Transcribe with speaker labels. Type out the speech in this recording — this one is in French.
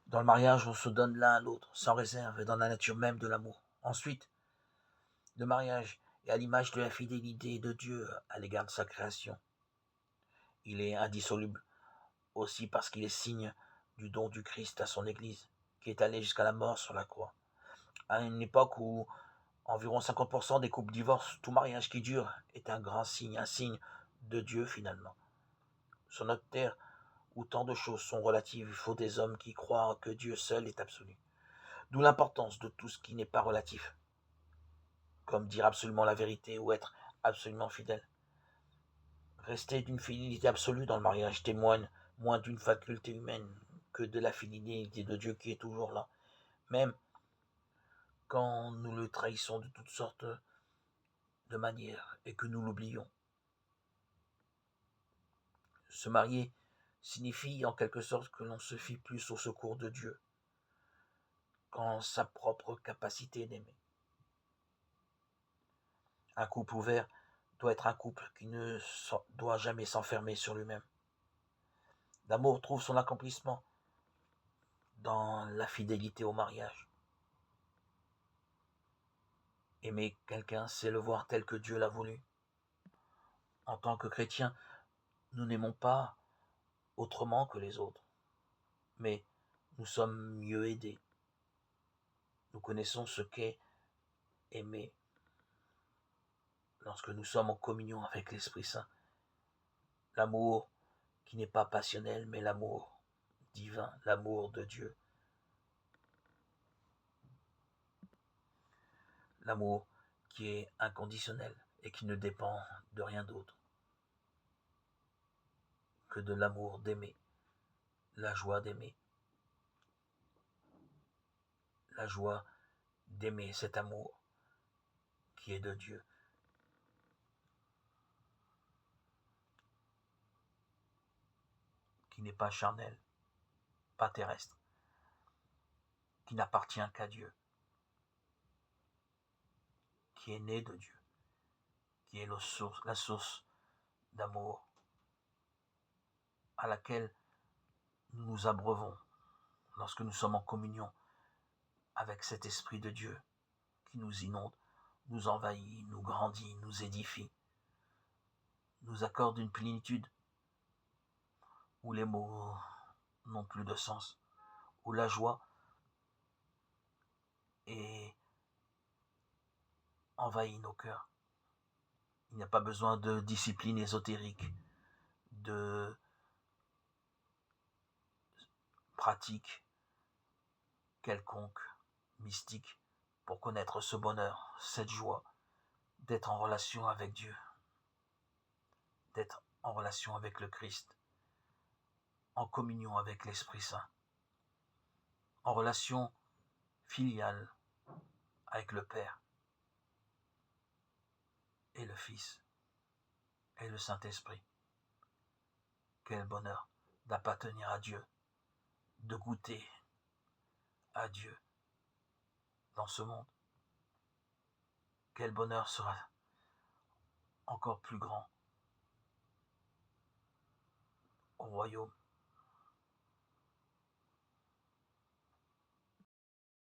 Speaker 1: Dans le mariage, on se donne l'un à l'autre, sans réserve et dans la nature même de l'amour. Ensuite, le mariage est à l'image de la fidélité de Dieu à l'égard de sa création. Il est indissoluble aussi parce qu'il est signe du don du Christ à son Église, qui est allé jusqu'à la mort sur la croix. À une époque où environ 50% des couples divorcent, tout mariage qui dure est un grand signe, un signe de Dieu finalement. Sur notre terre, où tant de choses sont relatives, il faut des hommes qui croient que Dieu seul est absolu. D'où l'importance de tout ce qui n'est pas relatif, comme dire absolument la vérité ou être absolument fidèle. Rester d'une fidélité absolue dans le mariage témoigne moins d'une faculté humaine que de la fidélité de Dieu qui est toujours là, même quand nous le trahissons de toutes sortes de manières et que nous l'oublions. Se marier signifie en quelque sorte que l'on se fie plus au secours de Dieu qu'en sa propre capacité d'aimer. Un couple ouvert doit être un couple qui ne doit jamais s'enfermer sur lui-même. L'amour trouve son accomplissement dans la fidélité au mariage. Aimer quelqu'un, c'est le voir tel que Dieu l'a voulu. En tant que chrétiens, nous n'aimons pas autrement que les autres, mais nous sommes mieux aidés. Nous connaissons ce qu'est aimer lorsque nous sommes en communion avec l'Esprit Saint. L'amour qui n'est pas passionnel, mais l'amour divin, l'amour de Dieu. L'amour qui est inconditionnel et qui ne dépend de rien d'autre que de l'amour d'aimer, la joie d'aimer, la joie d'aimer cet amour qui est de Dieu, qui n'est pas charnel, pas terrestre, qui n'appartient qu'à Dieu, qui est né de Dieu, qui est la source d'amour à laquelle nous nous abreuvons lorsque nous sommes en communion avec cet Esprit de Dieu qui nous inonde, nous envahit, nous grandit, nous édifie, nous accorde une plénitude où les mots n'ont plus de sens, où la joie est envahit nos cœurs. Il n'y a pas besoin de discipline ésotérique, de pratique quelconque, mystique, pour connaître ce bonheur, cette joie, d'être en relation avec Dieu, d'être en relation avec le Christ, en communion avec l'Esprit Saint, en relation filiale avec le Père et le Fils et le Saint-Esprit. Quel bonheur d'appartenir à Dieu, de goûter à Dieu dans ce monde. Quel bonheur sera encore plus grand au royaume